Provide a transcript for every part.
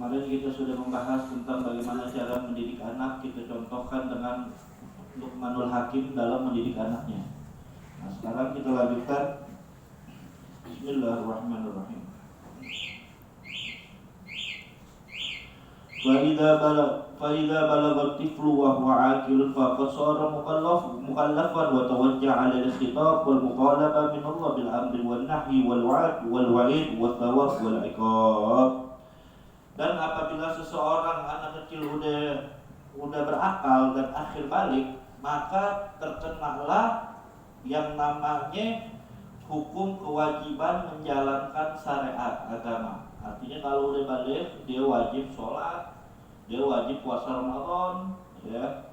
Kemarin kita sudah membahas tentang bagaimana cara mendidik anak. Kita contohkan dengan Luqmanul Hakim dalam mendidik anaknya. Nah, sekarang kita lanjutkan. Bismillahirrahmanirrahim. فإذا بلغ الطفل وهو عاقل فقد صار مكلفا وتوجه على الخطاب والمطالبة من الله بالأمر والنهي والوعيد والثواب والعقاب. Dan apabila seseorang anak kecil udah berakal dan akhir balik, maka terkenalah yang namanya hukum kewajiban menjalankan syariat agama. Artinya kalau udah balik, dia wajib sholat, dia wajib puasa Ramadan, ya.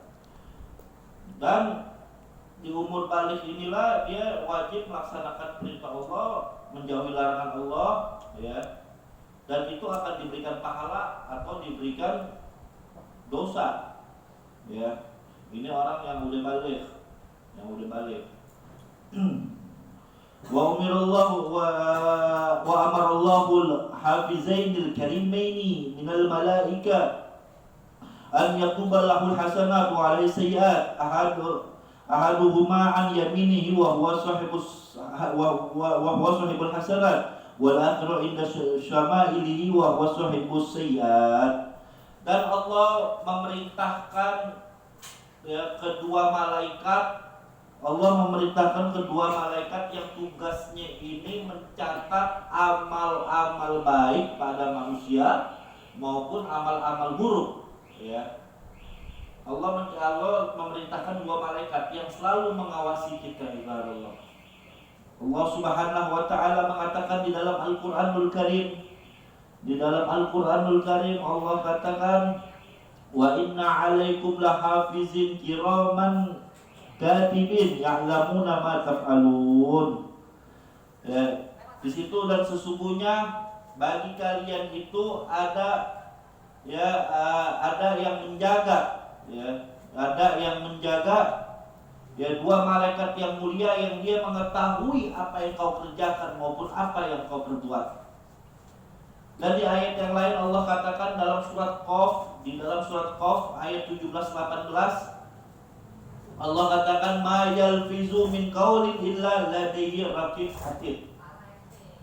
Dan di umur balik inilah dia wajib melaksanakan perintah Allah, menjauhi larangan Allah, ya. Dan itu akan diberikan pahala atau diberikan dosa, ya. Ini orang yang udah balik, wa amarallahu al-hafizainil karimaini minal malaika an yaquba lahul hasanat wa alaihi sayyiat ahaduhuma an yaminihi wa huwa sahibul hasanat wal akhiru inda syama'ilihi wa huwa sahibus sayyiat. Dan Allah memerintahkan kedua malaikat yang tugasnya ini mencatat amal-amal baik pada manusia maupun amal-amal buruk, ya. Allah memerintahkan dua malaikat yang selalu mengawasi kita, ibaratullah. Allah Subhanahu wa taala mengatakan di dalam Al-Qur'anul Karim, Allah katakan, wa inna 'alaikum lahafizin kiraman katibin ya'lamuna ma taf'alun. Ya, di situ dan sesungguhnya bagi kalian itu ada yang menjaga, dua malaikat yang mulia yang dia mengetahui apa yang kau kerjakan maupun apa yang kau perbuat. Dan di ayat yang lain Allah katakan dalam surat Qaf ayat 17-18, Allah katakan ma yalfizu min qaulin illa ladayhi raqib atid.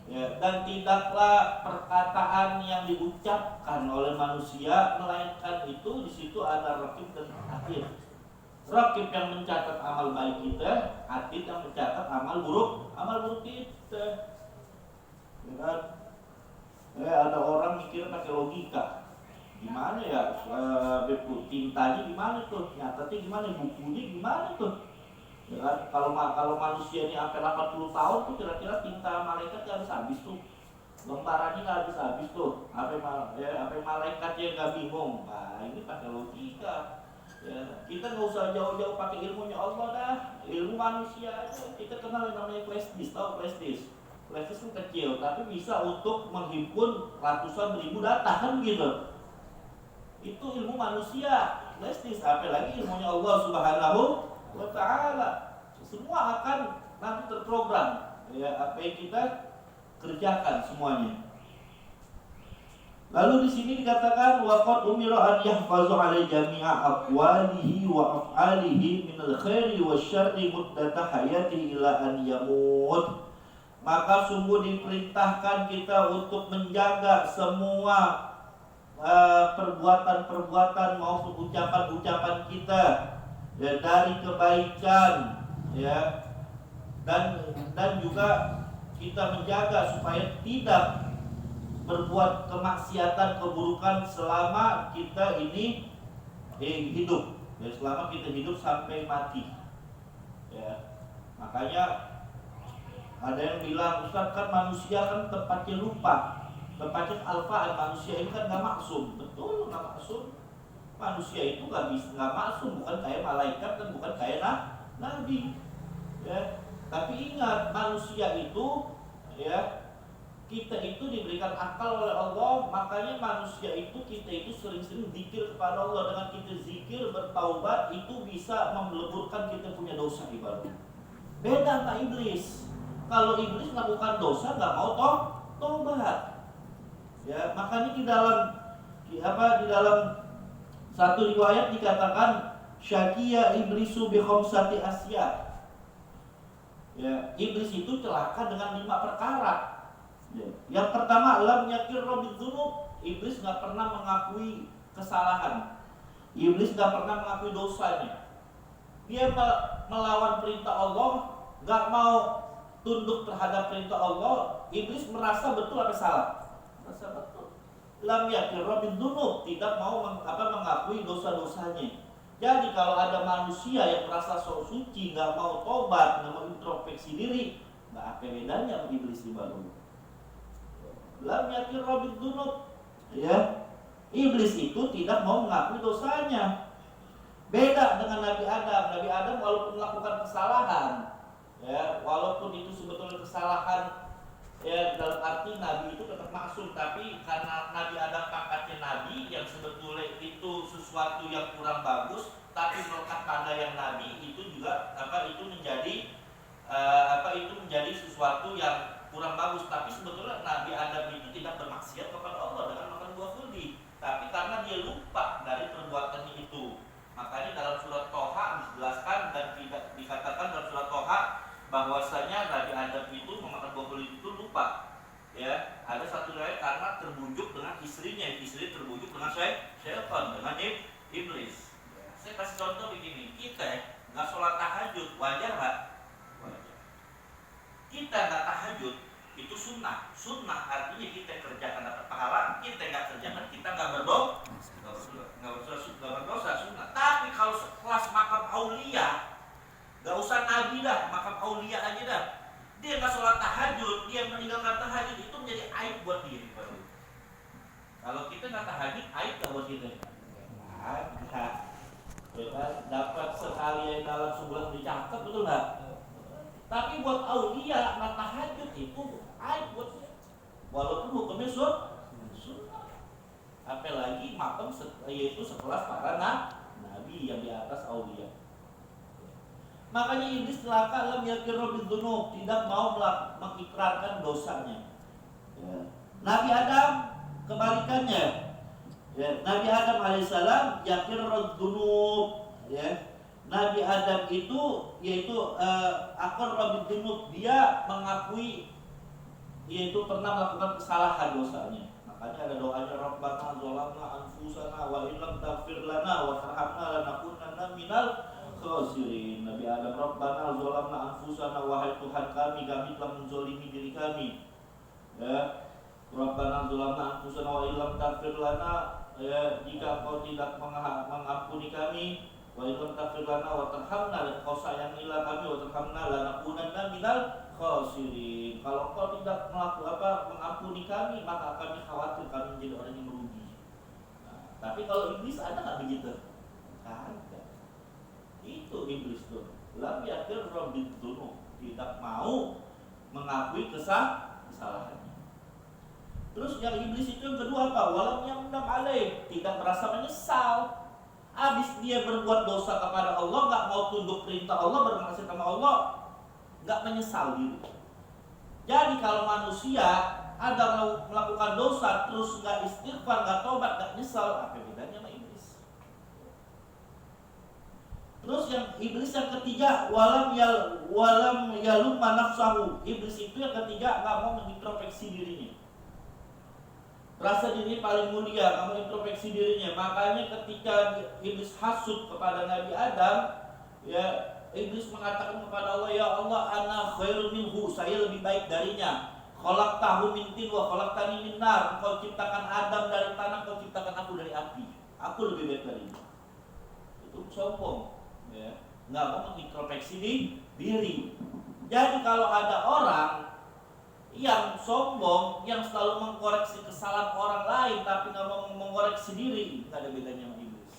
Ya, dan tidaklah perkataan yang diucapkan oleh manusia melainkan itu di situ ada raqib dan atid. Raqib yang mencatat amal baik kita, atid yang mencatat amal buruk kita. Ya kan? Ada orang mikir pakai logika. Gimana ya, tintanya gimana tuh, nyatetnya gimana, bukunya gimana tuh, ya kan? Kalau manusia ini sampai 80 tahun tuh kira-kira tinta malaikat gak habis tuh, lembarannya gak habis tuh, apa malaikatnya gak bingung. Nah ini pakai logika, ya. Kita nggak usah jauh-jauh pakai ilmunya Allah dah, ilmu manusia aja. Kita kenal yang namanya flash disk, tahu flash disk? Flash disk itu kecil tapi bisa untuk menghimpun ratusan ribu data, kan gitu. Itu ilmu manusia, flash disk. Apalagi ilmunya Allah Subhanahu wa taala. Semua akan nanti terprogram, ya, apa yang kita kerjakan semuanya. Lalu di sini dikatakan waqad umira an yahfazu ala jami'a aqwalihi wa af'alihi min al-khairi wasyarri muddata hayatihi ila an yamut. Maka sungguh diperintahkan kita untuk menjaga semua perbuatan maupun ucapan kita, ya, dari kebaikan, ya, dan juga kita menjaga supaya tidak berbuat kemaksiatan, keburukan selama kita ini hidup, ya, selama kita hidup sampai mati, ya. Makanya ada yang bilang, Ustaz, kan manusia kan tempatnya lupa, tempatnya alfaan. Manusia ini kan nggak maksum. Betul, nggak maksum. Manusia itu nggak maksum, bukan kayak malaikat dan bukan kayak nabi, ya. Tapi ingat, manusia itu, ya, kita itu diberikan akal oleh Allah. Makanya manusia itu, kita itu sering-sering zikir kepada Allah. Dengan kita zikir, bertaubat, itu bisa meleburkan kita punya dosa, ibaratnya. Beda sama iblis. Kalau iblis melakukan dosa nggak mau taubat, ya. Makanya di dalam Di dalam satu riwayat dikatakan syaqiya iblisu bi khamsati asya. Ya, iblis itu celaka dengan 5 perkara. Ya. Yang pertama, lam yakirra bidzunub. Iblis nggak pernah mengakui kesalahan. Iblis nggak pernah mengakui dosanya. Dia melawan perintah Allah, nggak mau tunduk terhadap perintah Allah. Iblis merasa betul apa salah? Merasa betul. Lam yakirra bidzunub, tidak mau mengakui dosa-dosanya. Jadi kalau ada manusia yang merasa sok suci, nggak mau tobat, nggak mau introspeksi diri, nggak apa bedanya sama iblis di baru. Lam yakirra bidzunub. Ya, iblis itu tidak mau mengakui dosanya. Beda dengan Nabi Adam. Nabi Adam walaupun melakukan kesalahan, ya, walaupun itu sebetulnya kesalahan, ya, dalam arti Nabi itu tetap maksum, tapi karena Nabi Adam pangkatnya Nabi, yang sebetulnya itu sesuatu yang kurang bagus, tapi melekat pada yang Nabi itu juga itu menjadi sesuatu yang kurang bagus. Tapi sebetulnya Nabi Adam itu tidak bermaksiat kepada Allah dengan makan buah kuldi, tapi karena dia lupa dari perbuatannya itu. Makanya dalam surat Toha dijelaskan dan tidak dikatakan dalam surat Toha bahwasanya Nabi Adam itu memakan buah kuldi itu lupa. Ya, ada satu riwayat karena terbujuk dengan istrinya, istri terbujuk dengan syaitan, dengan iblis. Ya, saya kasih contoh begini, kita nggak sholat tahajud, wajar nggak? Wajar. Kita nggak tahajud itu sunnah. Sunnah artinya kita kerjakan dapat pahala, kita nggak kerjakan kita nggak berdosa, sunnah. Tapi kalau sekelas makam aulia, nggak usah nabi dah, makam aulia aja dah, dia nggak sholat tahajud, dia meninggalkan tahajud, itu menjadi aib buat diri baru. Kalau kita nggak tahajud, aib nggak buat kita? Nggak. Ya kan? Dapat sekali dalam sebulan dicatat, betul nggak? Tapi buat aulia nggak tahajud itu aib buat dia. Walaupun hukumnya sunnah. Apalagi makam yaitu sekelas para nabi yang di atas aulia. Makanya iblis celaka, lam yakirra bidzunub, tidak mau mengikrarkan dosanya. Ya. Nabi Adam kebalikannya. Ya. Nabi Adam alaihissalam yakirra dzunub. Ya. Nabi Adam itu yaitu aqarra bidzunub, dia mengakui yaitu pernah melakukan kesalahan dosanya. Makanya ada doanya, Rabbana zalamna anfusana wa illam taghfir lana wa tarhamna lanakunanna minal khasirin. Nabi Adam, Rabbana zalamna anfusana, wahai Tuhan kami telah menzalimi diri kami. Ya. Rabbana zalamna anfusana wa illam taghfir lana, ya, jika Engkau tidak mengampuni kami, wa illam taghfir lana wa tarhamna, dan Engkau sayangilah kami, wa tarhamna lanakunanna minal khasirin. Kalau Engkau tidak mengampuni kami, maka kami khawatir kami menjadi orang yang merugi. Nah, tapi kalau iblis ada nggak begitu? Ada. Itu iblis tuh. Lam yakirra bidzunub, tidak mau mengakui kesalahannya. Terus yang iblis itu yang kedua apa? Walam yamdam alaih, tidak merasa menyesal. Habis dia berbuat dosa kepada Allah, nggak mau tunduk perintah Allah, bermaksud sama Allah, nggak menyesal diri. Jadi kalau manusia ada melakukan dosa terus nggak istighfar, nggak tobat, nggak nyesal, apa bedanya sama iblis? Terus yang iblis yang ketiga, walam yalumma nafsahu. Iblis itu yang ketiga nggak mau mengintrospeksi dirinya. Rasa diri paling mulia, nggak mau introspeksi dirinya. Makanya ketika iblis hasud kepada Nabi Adam, ya, iblis mengatakan kepada Allah, ya Allah, ana khairun minhu, saya lebih baik darinya. Khalaqtahu min tin wa khalaqtani min nar. Engkau ciptakan Adam dari tanah, engkau ciptakan aku dari api. Aku lebih baik darinya. Itu sombong, ya. Nggak mau mengintrospeksi diri. Jadi kalau ada orang yang sombong, yang selalu mengkoreksi kesalahan orang lain tapi nggak mau mengoreksi diri, nggak ada bedanya sama iblis.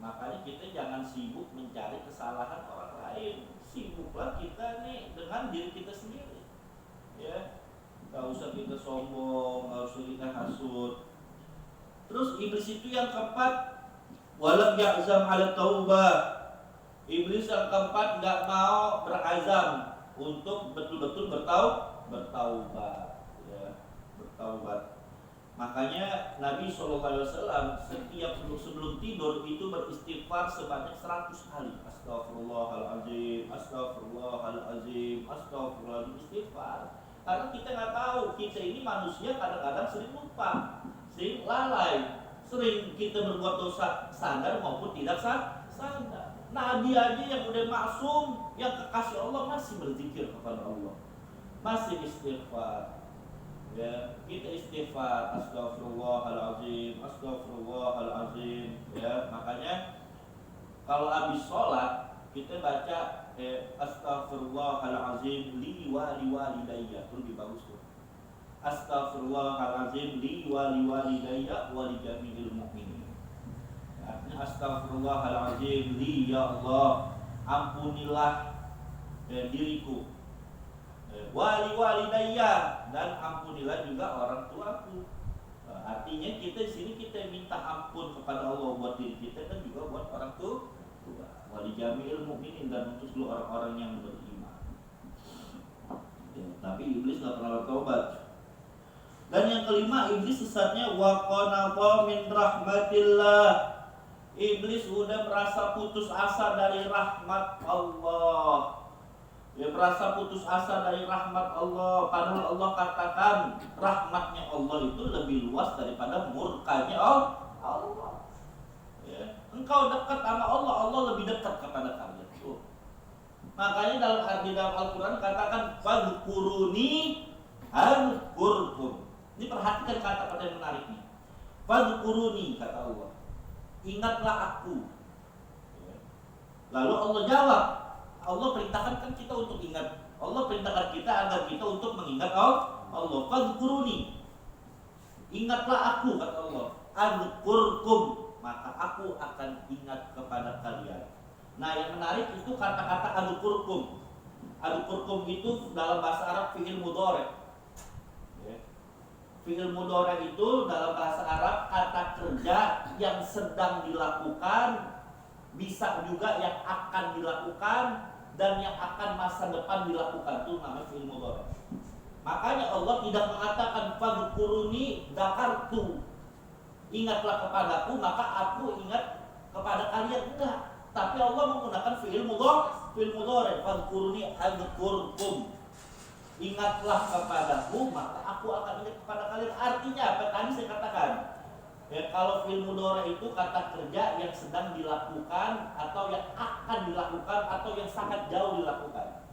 Makanya kita jangan sibuk mencari kesalahan orang lain, sibuklah kita nih dengan diri kita sendiri. Ya, nggak usah kita sombong, nggak usah kita hasud. Terus iblis itu yang keempat, walam ya'zam ala taubah. Iblis yang keempat nggak mau berazam untuk betul-betul bertaubat, ya, bertaubat. Makanya Nabi SAW setiap sebelum tidur itu beristighfar sebanyak 100 kali. Astagfirullahaladzim, astagfirullahaladzim, astagfirullahaladzim, istighfar. Karena kita nggak tahu, kita ini manusia kadang-kadang sering lupa, sering lalai, sering kita berbuat dosa sadar maupun tidak sadar. Nabi aja yang udah maksum, yang kekasih Allah masih berzikir kepada Allah, masih istighfar. Ya, kita istighfar, astagfirullahaladzim, astagfirullahaladzim. Ya, makanya kalau habis sholat kita baca astagfirullahaladzim li walidayya, itu lebih bagus tuh. Astagfirullahaladzim li walidayya wa li jami'il mu'minin. Artinya astagfirullahaladzim li, ya Allah, ampunilah diriku, walidayya, dan ampunilah juga orang tuaku. Artinya kita di sini kita minta ampun kepada Allah buat diri kita dan juga buat orang tua, wali jami'il mu'minin, dan untuk seluruh orang-orang yang beriman. Ya, tapi iblis nggak pernah bertobat. Dan yang kelima, iblis sesatnya wa qanata min rahmatillah. Iblis sudah merasa putus asa dari rahmat Allah. Dia merasa putus asa dari rahmat Allah. Padahal Allah katakan rahmatnya Allah itu lebih luas daripada murkanya Allah. Ya. Engkau dekat sama Allah, Allah lebih dekat kepada kalian. Makanya di dalam Al-Quran katakan fadhkuruni adhkurkum. Ini perhatikan kata-kata yang menarik nih. Fadhkuruni, kata Allah, ingatlah aku. Ya. Lalu Allah jawab, Allah perintahkan kan kita untuk ingat. Allah perintahkan kita agar kita untuk mengingat Allah. Fadhkuruni, ingatlah aku, kata Allah. Adhkurkum, maka aku akan ingat kepada kalian. Nah, yang menarik itu kata-kata adhkurkum. Adhkurkum itu dalam bahasa Arab fi'il mudhari'. Ya. Fi'il mudhari' itu dalam bahasa Arab kata kerja yang sedang dilakukan, bisa juga yang akan dilakukan, dan yang akan masa depan dilakukan. Itu namanya fi'il mudhari'. Makanya Allah tidak mengatakan fadhkuruni dzakartu, ingatlah kepadaku maka aku ingat kepada kalian, enggak. Tapi Allah menggunakan fi'il mudhari', fadhkuruni adhkurkum, ingatlah kepadaku maka aku akan ingat kepada kalian. Artinya apa? Tadi saya katakan, ya, kalau fi'il mudhari' itu kata kerja yang sedang dilakukan atau yang akan dilakukan atau yang sangat jauh dilakukan.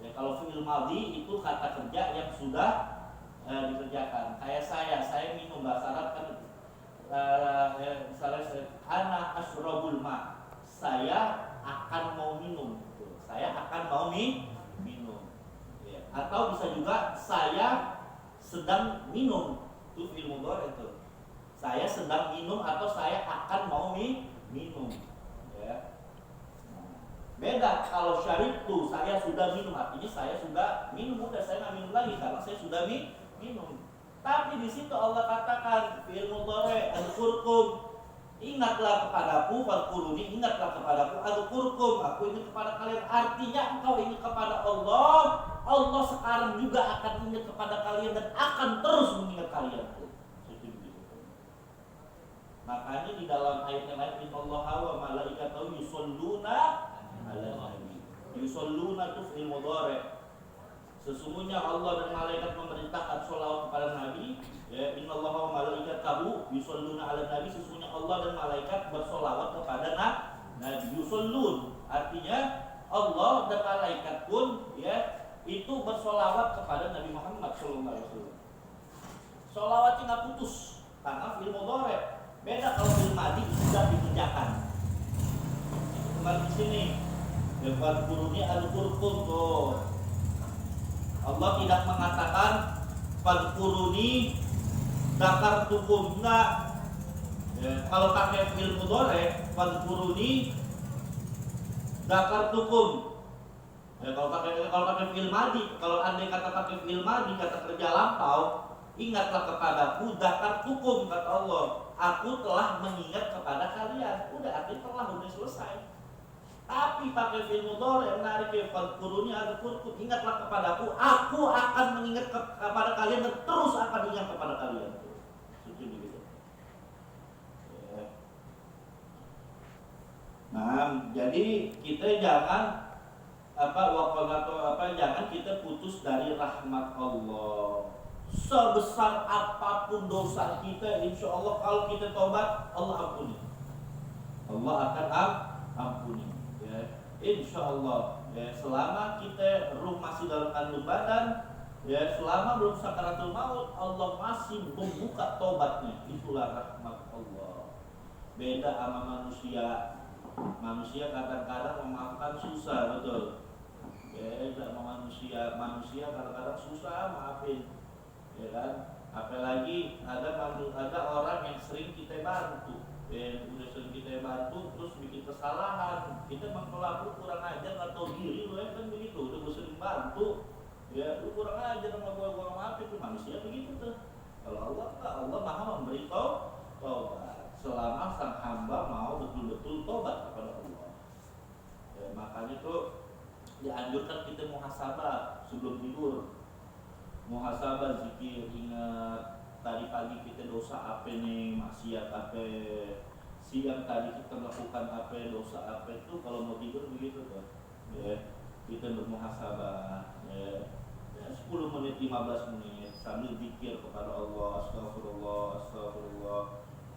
Ya, kalau fi'il madhi itu kata kerja yang sudah dikerjakan. Kayak saya minum, bahasa Arab kan misalnya ana asyrabul ma, saya akan mau minum. Saya akan mau minum. Ya. Atau bisa juga saya sedang minum. Itu fi'il mudhari' itu. Saya sedang minum atau saya akan mau minum. Ya. Beda kalau syaribtu, saya sudah minum, artinya saya sudah minum, udah saya nggak minum lagi karena saya sudah minum. Tapi di situ Allah katakan fi'il mudhari' adhkurkum, ingatlah kepadaku, fadhkuruni, ingatlah kepadaku, adhkurkum, aku ingat kepada kalian. Artinya engkau ingat kepada Allah, Allah sekarang juga akan ingat kepada kalian dan akan terus mengingat kalian. Makanya di dalam ayat yang lain, innallaha wa malaikatahu yusholluna 'alan nabi. Yusholluna itu fi'il mudhari'. Sesungguhnya Allah dan malaikat memerintahkan sholawat kepada Nabi. Ya, innallaha wa malaikatahu yusholluna 'alan nabi. Sesungguhnya Allah dan malaikat bersolawat kepada Nabi. Yushollun artinya Allah dan malaikat pun ya itu bersolawat kepada Nabi Muhammad SAW. Solawatnya nggak putus karena fi'il mudhari'. Beda kalau fi'il madhi sudah dikerjakan. Kembali di sini, fadhkuruni adhkurkum tuh. Allah tidak mengatakan fadhkuruni dzakartukum, enggak. Ya, kalau pakai fi'il mudhari', fadhkuruni dzakartukum. Ya, kalau pakai fi'il madhi, kalau andai kata pakai fi'il madhi, kata kerja lampau, ingatlah kepadaku, dzakartukum, kata Allah, aku telah mengingat kepada kalian. Udah, artinya telah, udah selesai. Tapi pakai fi'il mudhari' menarik, fadhkuruni adhkurkum, ingatlah kepadaku, aku akan mengingat kepada kalian dan terus akan ingat kepada kalian. Jadi kita jangan jangan kita putus dari rahmat Allah. Sebesar apapun dosa kita, insya Allah kalau kita tobat, Allah ampuni. Allah akan ampuni. Ya, insya Allah. Ya, selama kita ruh masih dalam kandung badan, ya, selama belum sakaratul maut, Allah masih membuka tobatnya. Itulah rahmat Allah. Beda sama manusia. Manusia kadang-kadang memaafkan susah, betul. Beda sama manusia. Manusia kadang-kadang susah maafin, ya kan? Apalagi ada orang yang sering kita bantu, udah sering kita bantu terus bikin kesalahan, kita mengkelaku kurang ajar atau diri, lu kan begitu. Udah gue sering bantu, ya lu kurang ajar sama gue maafin. Itu manusia begitu tuh. Kalau Allah enggak, Allah maha memberi taubat selama sang hamba mau betul-betul tobat kepada Allah. Ya, makanya tuh dianjurkan kita muhasabah sebelum tidur. Muhasabah, zikir, ingat tadi pagi kita dosa apa nih, maksiat apa, siang tadi kita melakukan apa, dosa apa. Itu kalau mau tidur begitu tuh. Ya, kita bermuhasabah, ya, 10 menit, 15 menit sambil zikir kepada Allah, astagfirullah, astagfirullah.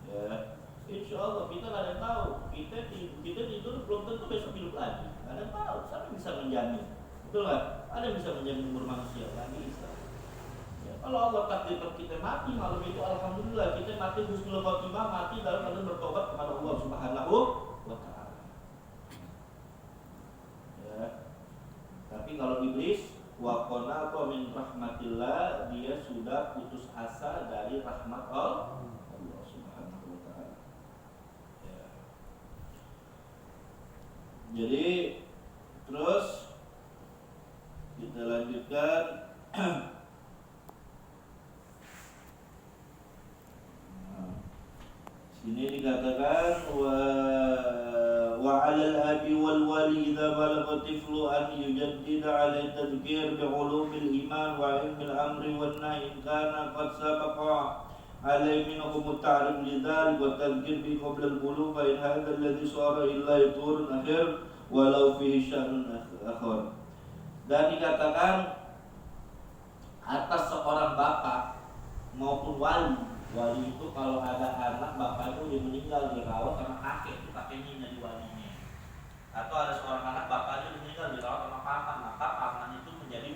Ya, insya Allah kita nggak ada tahu, kita tidur belum tentu besok hidup lagi, nggak ada tahu. Siapa bisa menjamin? Betul nggak? Ada yang bisa menjamin umur manusia? Nggak bisa. Ya, kalau Allah takdirkan kita mati malam itu, alhamdulillah kita mati husnul khotimah, mati dalam keadaan bertobat kepada Allah Subhanahu wa Ta'ala. Ya. Tapi kalau iblis waqona atau min rahmatillah, dia sudah putus asa dari rahmat Allah. Jadi terus kita lanjutkan. Sini dikatakan wa 'alal abi wal wali idza balagha tiflu an yujaddida 'alai tadhkir bi 'ulumil iman wa 'ilmil amri wan nahy in kana qad sabaqa عليه منهم التعريف لذلك والتذكير به قبل البلوغ فإن هذا الذي صار إلا يطور أخير ولو فيه شأن آخر. Dan dikatakan atas seorang bapak maupun wali itu kalau ada anak bapak itu dia meninggal dirawat sama kakek, itu kakeknya jadi walinya. Atau ada seorang anak bapaknya meninggal dirawat sama paman, maka paman itu menjadi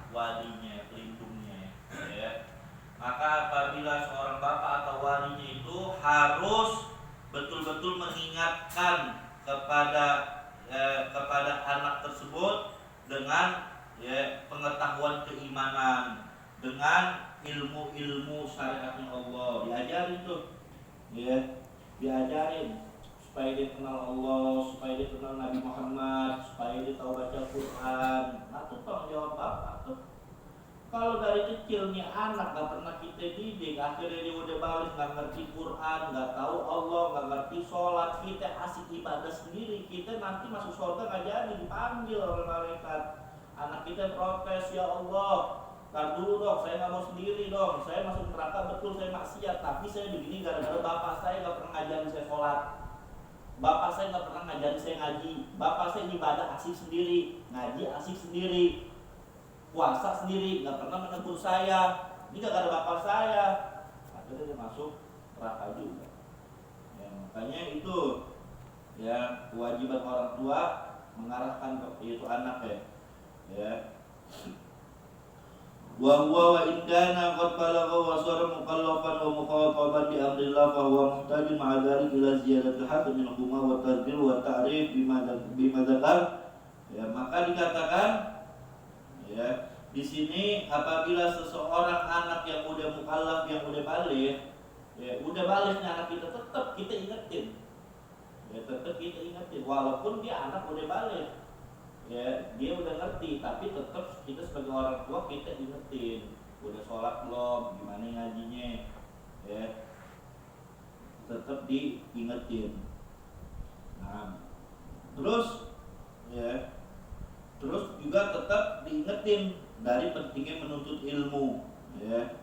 walinya, pelindungnya, ya. Maka apabila seorang bapak atau walinya itu harus betul-betul mengingatkan kepada anak tersebut dengan pengetahuan keimanan, dengan ilmu-ilmu syariatnya Allah, diajarin tuh, diajarin supaya dia kenal Allah, supaya dia kenal Nabi Muhammad, supaya dia tahu baca Quran. Nah, itu tanggung jawab bapak tuh. Kalau dari kecil nih anak gak pernah kita didik, akhirnya dia udah balik gak ngerti Quran, gak tahu Allah, gak ngerti sholat, kita asik ibadah sendiri, kita nanti masuk surga gak jadi, dipanggil oleh malaikat. Anak kita protes, ya Allah, tar dulu dong, saya gak mau sendiri dong, saya masuk neraka betul, saya maksiat, tapi saya begini gara-gara bapak saya gak pernah ngajarin saya sholat, bapak saya gak pernah ngajarin saya ngaji, bapak saya ibadah asik sendiri, ngaji asik sendiri, puasa sendiri, nggak pernah menegur saya. Ini gak ada bapak saya, akhirnya dia masuk neraka juga. Ya, makanya itu ya kewajiban orang tua mengarahkan itu anak ya. Wa huwa wa in kana qad balagha wa sara mukallafan wa mukhataban bi amrillah fa huwa muhtajun ma'a dzalika ila ziyadatil hadd min huma wa tadbir wa ta'rif bima dzakar. Ya, maka dikatakan ya, di sini apabila seseorang anak yang udah mukallaf, yang udah balik, ya udah baliknya anak kita tetap kita ingetin. Ya tetap kita ingetin walaupun dia anak udah balik. Ya, dia udah ngerti tapi tetap kita sebagai orang tua kita ingetin. Udah sholat belum? Gimana ngajinya? Ya. Tetap diingetin. Nah, terus ya terus juga tetap diingetin dari pentingnya menuntut ilmu, ya.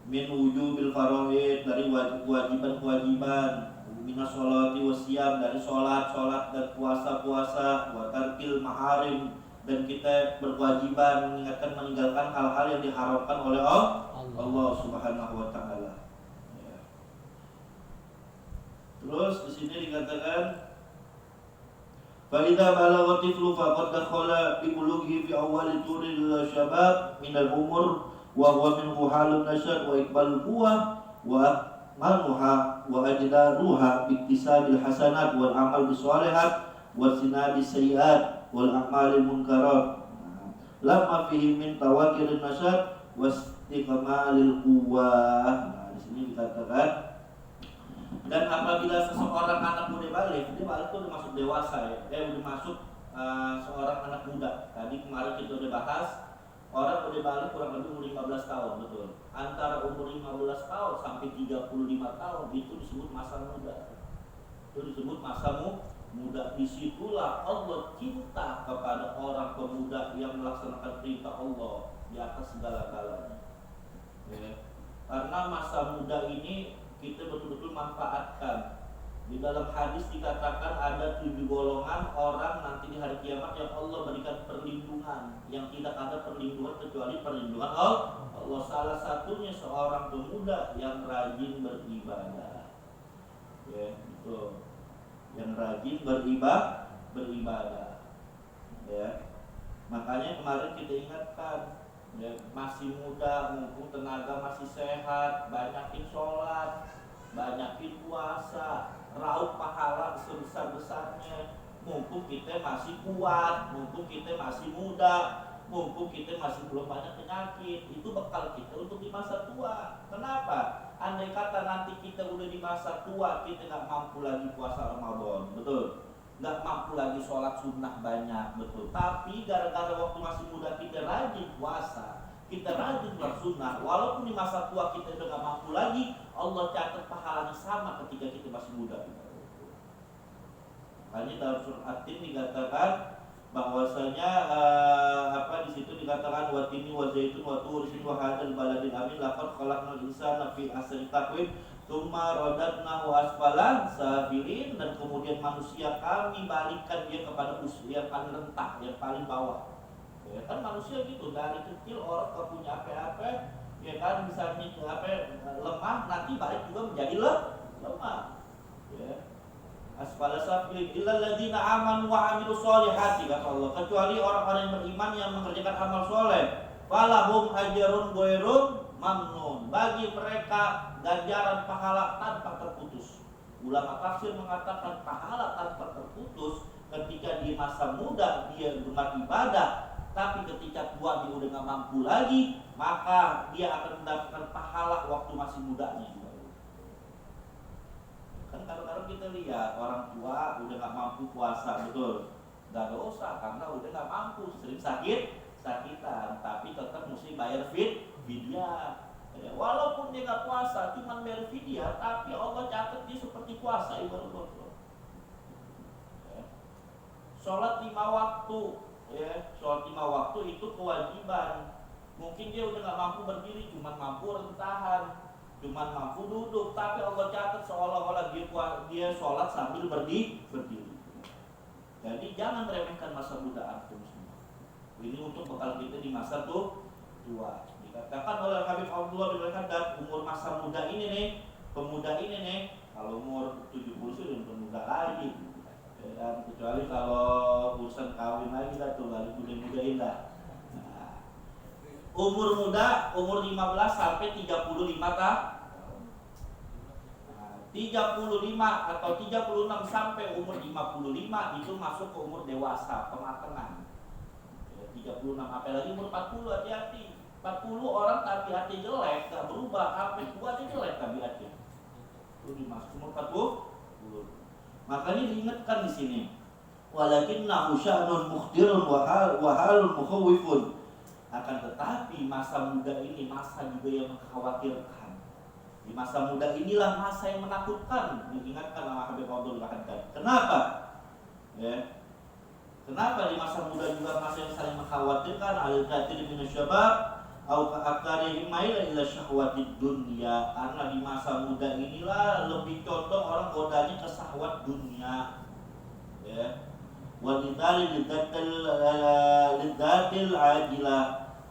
Min wujubil faraid, dari kewajiban-kewajiban, minas sholati wasiyam, dari sholat dan puasa, wa tarkil maharim, dan kita berkewajiban meninggalkan hal-hal yang diharamkan oleh Allah Subhanahu wa taala. Ya. Terus di sini dikatakan فَإِذَا بَلَغَ الطِّفْلُ فَقَدْ دَخَلَ بِبُلُوغِهِ فِي أَوَّلِ طُورِ الشَّبَابِ مِنَ الْعُمُرِ وَهُوَ مِنْهُ حَالُ النَّشَأِ وَإِقْبَالُ الْقُوَّةِ وَأَكْمَلُهَا وَأَجْدَارُهَا بِاكْتِسَابِ الْحَسَنَاتِ وَالْعَمَلِ بِالصَّالِحَاتِ وَاجْتِنَابِ السَّيِّئَاتِ وَالْأَعْمَالِ الْمُنكَرَاتِ لَمَّا فِيهِ مِنْ تَوَاكِرِ النَّشَاطِ وَاسْتِكْمَالِ الْقُوَّةِ. Nah, di sini dikatakan, dan apabila seseorang anak muda balik, dia balik itu udah masuk dewasa ya, dia udah masuk seorang anak muda. Tadi kemarin kita udah bahas, orang udah balik kurang lebih umur 15 tahun, betul. Antara umur 15 tahun sampai 35 tahun itu disebut masa muda. Itu disebut masa muda. Disitulah Allah cinta kepada orang pemuda yang melaksanakan perintah Allah di atas segala-galanya. Ya. Karena masa muda ini kita betul-betul manfaatkan. Di dalam hadis dikatakan ada 7 golongan orang nanti di hari kiamat yang Allah berikan perlindungan, yang tidak ada perlindungan kecuali perlindungan Allah. Salah satunya seorang pemuda yang rajin beribadah. Ya, betul. Yang rajin beribadah. Ya. Makanya kemarin kita ingatkan, ya, masih muda, mumpung tenaga masih sehat, banyakin sholat, banyakin puasa, raup pahala sebesar-besarnya. Mumpung kita masih kuat, mumpung kita masih muda, mumpung kita masih belum banyak penyakit. Itu bekal kita untuk di masa tua. Kenapa? Andai kata nanti kita udah di masa tua, kita gak mampu lagi puasa Ramadan, betul? Gak mampu lagi sholat sunnah banyak, betul. Tapi gara-gara waktu masih muda kita rajin puasa, kita rajin bersunnah, walaupun di masa tua kita udah gak mampu lagi, Allah catat pahalanya sama ketika kita masih muda. Makanya dalam surah At-Tin dikatakan bahwasanya di situ dikatakan watini wa zaitun wa tur sin wa hadzal baladil amin laqad khalaqnal insana fi ahsani taqwim tsumma radadnahu asfala safilin, dan kemudian manusia kami balikkan dia kepada usia yang paling rendah, yang paling bawah. Ya kan manusia gitu, dari kecil orang gak punya apa-apa, ya kan, misalnya lemah, nanti balik juga menjadi lemah. Ya. Asfala safilin illal ladzina amanu wa amilus solihati, kata Allah, kecuali orang-orang yang beriman yang mengerjakan amal soleh, falahum ajrun ghairun mamnun, bagi mereka ganjaran pahala tanpa terputus. Ulama tafsir mengatakan pahala tanpa terputus ketika di masa muda dia gemar ibadah, tapi ketika tua dia udah gak mampu lagi, maka dia akan mendapatkan pahala waktu masih mudanya. Kan kadang-kadang kita lihat orang tua udah gak mampu puasa, betul, gak dosa karena udah gak mampu, sering sakitan, tapi tetap mesti bayar fidyah. Ya, walaupun dia gak puasa, cuma bayar fidyah, tapi Allah catat dia seperti puasa ibarat. Ya. Sholat 5 waktu, ya, sholat 5 waktu itu kewajiban. Mungkin dia udah gak mampu berdiri, cuma mampu rentahan, cuma mampu duduk, tapi Allah catat seolah-olah dia sholat sambil berdiri. Jadi jangan remehkan masa muda antum semua. Ini untuk bekal kita di masa tua. Dikatakan oleh Habib Abdullah bin Haddad, umur masa muda ini nih, pemuda ini nih, kalau umur 70 sudah pemuda lagi. Dan kecuali kalau urusan kawin lagi lah tuh, lagi muda-mudain lah. Umur muda, umur 15 sampai 35 tahun. 35 atau 36 sampai umur 55 itu masuk ke umur dewasa, kematangan. 36, apalagi umur 40, hati-hati. 40 orang hati-hati jelek, gak berubah, sampai tua aja jelek tabiatnya. Itu dimasuk umur 40. Makanya diingatkan di sini. Walakinnahu sya'nun mukhdirun wa halun mukhawifun. Akan tetapi masa muda ini masa juga yang mengkhawatirkan. Di masa muda inilah masa yang menakutkan, diingatkan sama Habib Abdul Haddad. Kenapa? Ya. Kenapa di masa muda juga masa yang saling mengkhawatirkan? Al-kathir min syabab au ka'aktarihim maila ila syahwatid dunya, karena di masa muda inilah lebih condong orang godanya ke syahwat dunia, ya. Wa lidzatil lidzatil ajilah,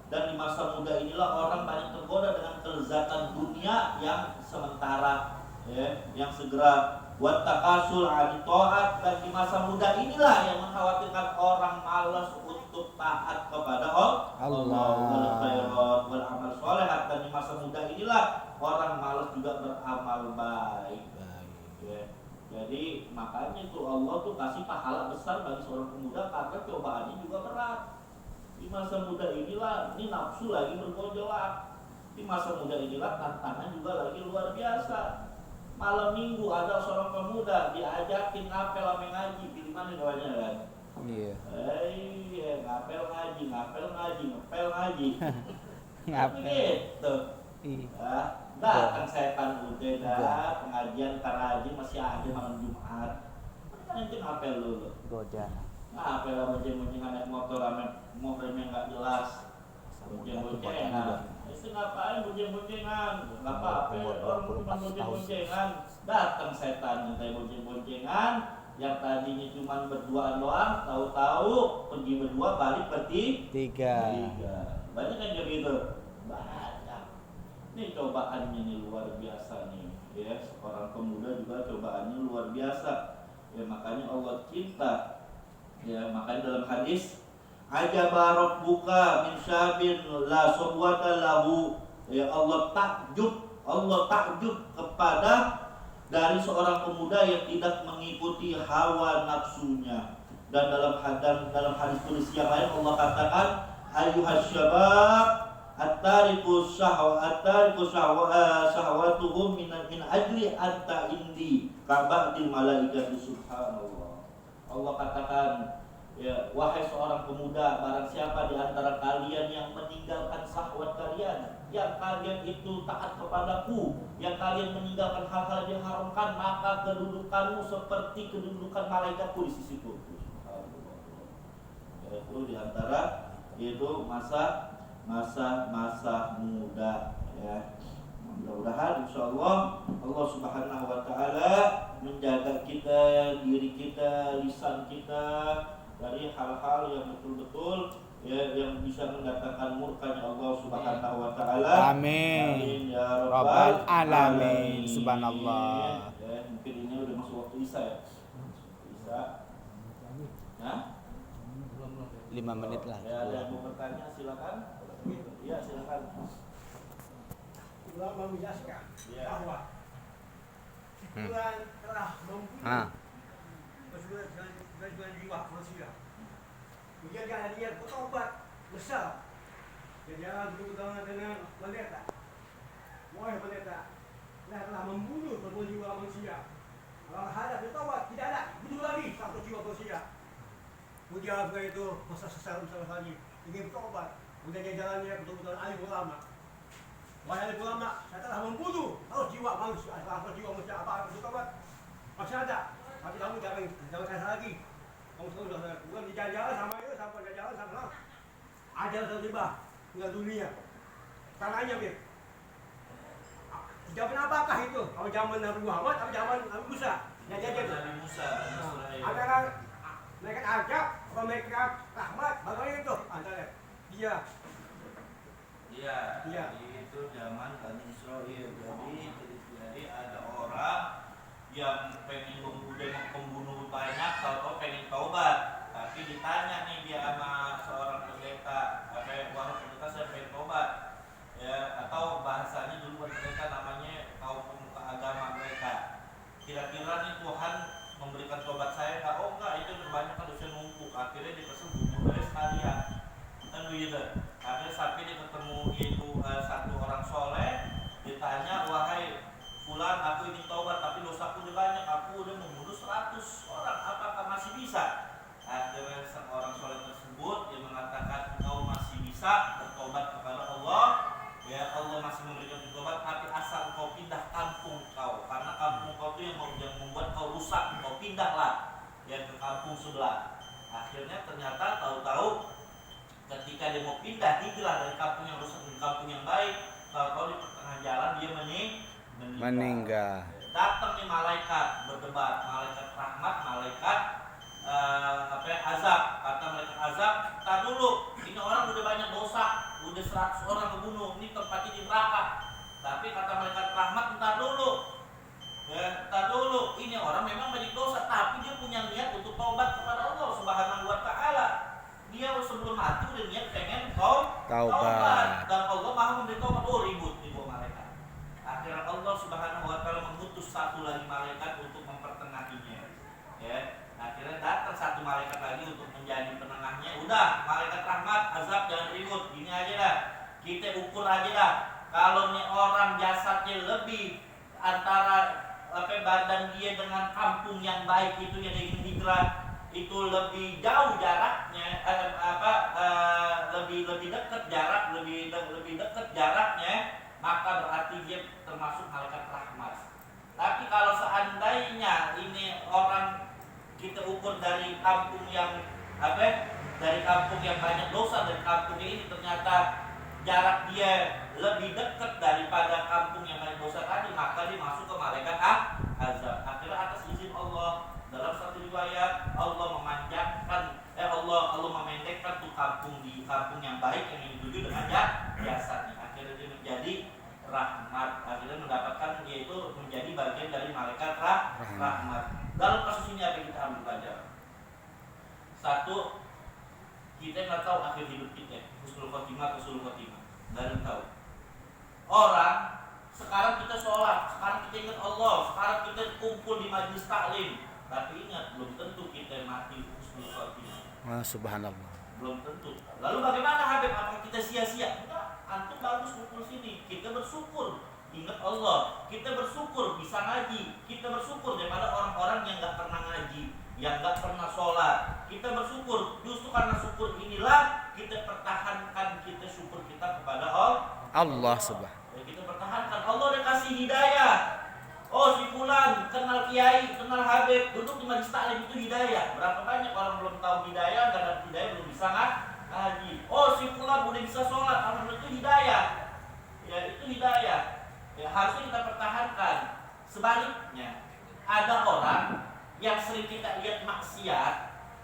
dan di masa muda inilah orang banyak tergoda dengan kelezatan dunia yang sementara, ya, yang segera. Wa takasul an taat, dan di masa muda inilah yang mengkhawatirkan orang malas untuk taat kepada Allah wal khairat wal amal sholihat, dan di masa muda inilah orang malas juga beramal baik. Ya. Jadi makanya itu Allah tuh kasih pahala besar bagi seorang pemuda karena cobaannya juga berat. Di masa muda inilah ini nafsu lagi bergejolak. Di masa muda inilah tantangan juga lagi luar biasa. Malam minggu ada seorang pemuda diajakin ngapel ame ngaji, pilih mana doanya kan? Iya. Ngapel ngaji. Ngapel gitu. Iya. Datang setan udah pengajian karaji masih ada malam Jumat. Nanti ngapel dulu. Goda. Ngapel bonceng-bonceng naik motor ame motornya enggak jelas. Bonceng-boncengan. Itu ngapain bonceng-boncengan? Enggak apa-apa, orang cuma bonceng-boncengan. Datang setan minta bonceng-boncengan, yang tadinya cuma berduaan doang, tahu-tahu pergi berdua balik bertiga. Banyak kan kayak gitu? Banyak. Ini cobaannya nih luar biasa nih, ya. Seorang pemuda juga cobaannya luar biasa. Ya makanya Allah cinta. Ya makanya dalam hadis ajaba rabbuka min syabin la subwata lahu. Ya Allah takjub kepada dari seorang pemuda yang tidak mengikuti hawa nafsunya. Dan dalam hadis qudsi yang lain Allah katakan ayyuhas syabab at-tariqu syahwatuhum min ajli anta indi kaba'dil malaikati subhanallah. Allah katakan, ya, wahai seorang pemuda, barang siapa di antara kalian yang meninggalkan syahwat kalian, yang kalian itu taat kepadaku, yang kalian meninggalkan hal-hal yang haramkan, maka kedudukanmu seperti kedudukan malaikatku di sisiku. Ya, itu di antara itu masa muda, ya. Mudah-mudahan insyaallah Allah Subhanahu wa taala menjaga kita, diri kita, lisan kita dari hal-hal yang betul-betul, ya, yang bisa mendatangkan murkanya Allah Subhanahu wa taala. Amin ya rabbal alamin. Subhanallah. Ya, mungkin ini udah masuk waktu Isya ya. Isya. Hah? 5 menit lah. Ya, ada yang mau bertanya silakan. Iya, silakan. Ulama menjelaskan bahwa Tuhan telah membunuh sebagian jiwa manusia. Menjadikan dia bertobat besar. Jadi jangan berhubungan dengan pendeta. Wahai pendeta, telah membunuh sebagian jiwa manusia. Kalau hadap bertobat tidak ada, bunuh lagi satu jiwa manusia. Kemudian itu masa sesal lagi ingin bertobat. Kemudian jalannya betul-betul alim ulama. Wahai alim ulama, saya telah membunuh jiwa manusia, apa bertobat masih ada. Tapi kamu jangan kasih lagi. Kamu sudah bukan di jalan sama itu, sampai di jalan sama ada terlibat dengan dunia. Tanahnya bir. Zaman apakah itu? Kalau zaman Nabi Muhammad atau zaman Nabi Musa? Nabi Musa. Antara mereka ajab, atau mereka rahmat, bagaimana itu? Antara dia. Itu zaman Bani Israil. Jadi ada orang yang pengen membunuh banyak, atau pengen taubat, tapi ditanya nih dia sama seorang pendeta, wahai pendeta saya pengen taubat, ya, atau bahasanya dulu pendeta namanya kaum pemuka agama mereka. Kira-kira nih Tuhan memberikan tobat saya nggak? Oh enggak, itu kebanyakan dosa numpuk. Akhirnya dipesel bunuh dari sekalian, kan begitu. Akhirnya sampai dia ketemu itu satu orang soleh, ditanya, wahai fulan, aku ingin taubat tapi dosaku udah banyak, aku udah membunuh 100 orang, apakah masih bisa? Akhirnya orang soleh tersebut yang mengatakan, kau masih bisa bertobat kepada Allah, ya Allah masih memberikan tobat, tapi asal kau pindah kampung kau, karena kampung kau itu yang membuat kau rusak, kau pindahlah ya ke kampung sebelah. Akhirnya ternyata tahu-tahu Ketika dia mau pindah hijrah dari kampung yang rusak ke kampung yang baik, kalau di pertengahan jalan dia meninggal. Datang nih malaikat berdebat, malaikat rahmat, malaikat azab. Kata malaikat azab, "Tar dulu, ini orang udah banyak dosa, udah 100 orang kebunuh, ini tempatnya di neraka." Tapi kata malaikat rahmat, "Entar dulu. Entar dulu, ini orang memang banyak dosa, tapi dia punya niat untuk taubat kepada Allah Subhanahu wa taala. Dia sebelum mati udah niat pengen taubat. Dan Allah Maha memberi taubat." Oh, ribut nih buat malaikat. Akhirnya Allah Subhanahu wa taala mengutus satu lagi malaikat untuk mempertengahinya. Ya, akhirnya datang satu malaikat lagi untuk menjadi penengahnya. Udah, malaikat rahmat, azab, jangan ribut. Gini aja dah. Kita ukur aja dah. Kalau nih orang jasadnya lebih antara badan dia dengan kampung yang baik itu yang ingin hijrah itu lebih jauh jaraknya, lebih dekat jaraknya, maka berarti dia termasuk malaikat rahmat. Tapi kalau seandainya ini orang kita ukur dari kampung yang dari kampung yang banyak dosa, dari kampung ini ternyata jarak dia lebih dekat daripada kampung yang banyak dosa tadi, maka dia masuk ke malaikat azab. Akhirnya atas izin Allah, dalam satu riwayat Allah memendekkan tuh kampung yang baik yang dituju dengan jasadnya. Akhirnya dia menjadi rahmat, akhirnya mendapatkan dia itu menjadi bagian dari malaikat rahmat. Dalam kasus ini apa yang kita ambil pelajaran? Satu, kita nggak tahu akhir hidup kita, husnul khotimah, nggak ada yang tahu. Orang sekarang kita sholat, sekarang kita ingat Allah, sekarang kita kumpul di majelis taklim, tapi ingat belum tentu kita mati husnul khotimah. Subhanallah. Belum tentu. Lalu bagaimana Habib? Apakah kita sia-sia? Enggak, antum bagus kumpul sini. Kita bersyukur, ingat Allah. Kita bersyukur bisa ngaji. Kita bersyukur daripada orang-orang yang nggak pernah ngaji, yang nggak pernah sholat. Kita bersyukur. Justru karena syukur inilah kita pertahankan kita syukur kita kepada Allah Subhanahu. Kita pertahankan. Allah udah kasih hidayah. Oh, si fulan kenal kiai, kenal Habib, duduk di majelis taklim, itu hidayah. Berapa banyak orang belum tahu hidayah, nggak dapat hidayah, belum bisa ngaji. Oh, si fulan udah bisa sholat, alhamdulillah, itu hidayah. Ya, itu hidayah. Ya, harusnya kita pertahankan. Sebaliknya, ada orang yang sering kita lihat maksiat,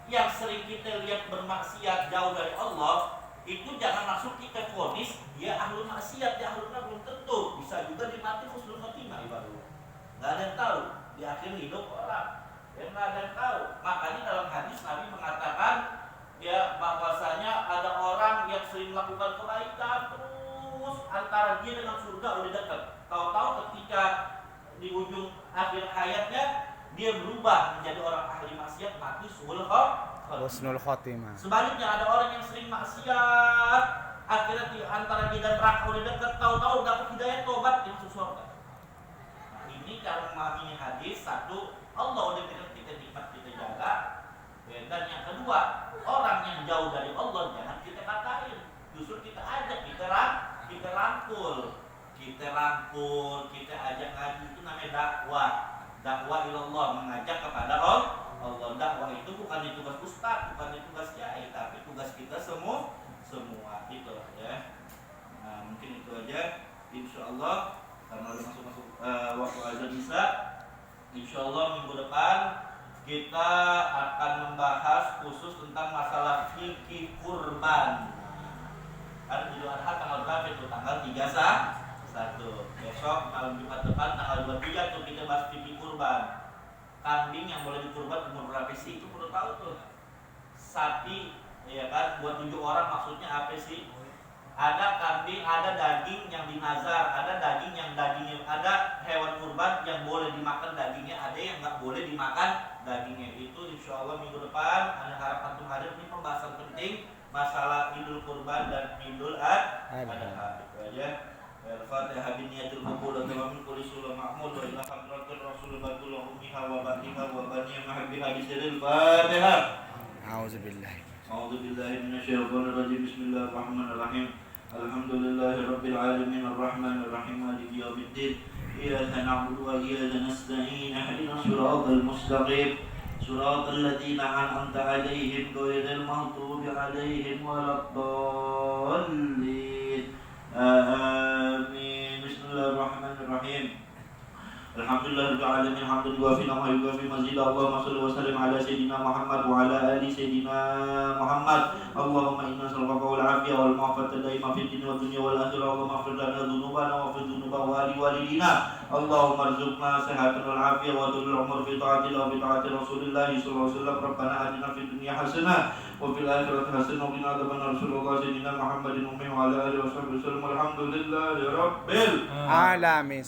yang sering kita lihat bermaksiat jauh dari Allah, itu jangan masuk kita vonis dia ahlul maksiat, dia ahlul belum tentu. Bisa juga dimati husnul khotimah ibadah. Nggak ada yang tahu di akhir hidup orang, ya nggak ada yang tahu. Makanya dalam hadis Nabi mengatakan ya bahwasanya ada orang yang sering melakukan kebaikan terus antara dia dengan surga udah dekat. Tahu-tahu ketika di ujung akhir hayatnya dia berubah menjadi orang ahli maksiat, mati husnul khotimah. Sebaliknya ada orang yang sering maksiat, akhirnya antara dia dan neraka udah dekat, tahu-tahu dapat hidayah tobat dia masuk surga. Ini kalau memahami hadis, satu, Allah udah berikan kita nikmat, kita jaga. Dan yang kedua, orang yang jauh dari Allah jangan kita katain, justru kita ajak, kita rangkul, kita ajak ngaji. Itu namanya dakwah ilallah, mengajak kepada Allah. Dakwah itu bukan tugas ustaz, bukan tugas kiai, tapi tugas kita semua itu ya. Nah, mungkin itu aja, insyaallah. Karena udah masuk waktu azan bisa, insyaallah minggu depan kita akan membahas khusus tentang masalah fikih kurban. Kan Idul Adha tanggal berapa itu? Tanggal 31. Besok malam Jumat depan tanggal 23 tuh kita bahas fikih kurban. Kambing yang boleh dikurban umur berapa sih? Itu perlu tahu tuh. Sapi, ya kan, buat 7 orang maksudnya apa sih? Ada kambing, ada daging yang dinazar, ada daging yang dagingnya, ada hewan kurban yang boleh dimakan dagingnya, ada yang nggak boleh dimakan dagingnya. Itu insya Allah minggu depan ada harap antum hadir. Ini pembahasan penting masalah Idul Kurban dan Idul Adha. Itu aja. Al-Fatihah biniyatil maqbulah wa min kulli sulul mahmud wa ila hadratir rasul badul ummiha wa baniha wa baniya mahabbiha bisiril Fatihah. A'udzubillahi minasyaitonir rajim. Bismillahirrahmanirrahim. Alhamdulillahi rabbil alamin arrahmanir rahim maliki yaumiddin. Iyyaka na'budu wa iyyaka nasta'in. Ihdinas siratal mustaqim. Suratal ladzina an'amta 'alaihim ghairil maghdubi 'alaihim waladdallin. Amin. Bismillahirrahmanirrahim. Alhamdulillahirabbil alamin hamdan yuwafi ni'amahu yukafi mazidah. Allahumma shalli wa sallim ala sayyidina Muhammad wa ala ali sayyidina Muhammad. Allahumma inna nas'aluka wal afiyah wal mu'afata daima fid dunya wad dunya wal akhirah. Allahumma ighfir lana dhunubana wa ighfir dhunuba walidina. Allahumma arzuqna sihhatan wal afiyah wa tulil umur fi ta'atillah wa fi ta'ati Rasulillah sallallahu alaihi wasallam. Rabbana atina fid dunya hasanah wa fil akhirati hasanah wa qina adzabannar. Rasulullah sayyidina Muhammadin ummi wa ala alihi wa sahbihi wasallam. Alhamdulillahi rabbil alamin.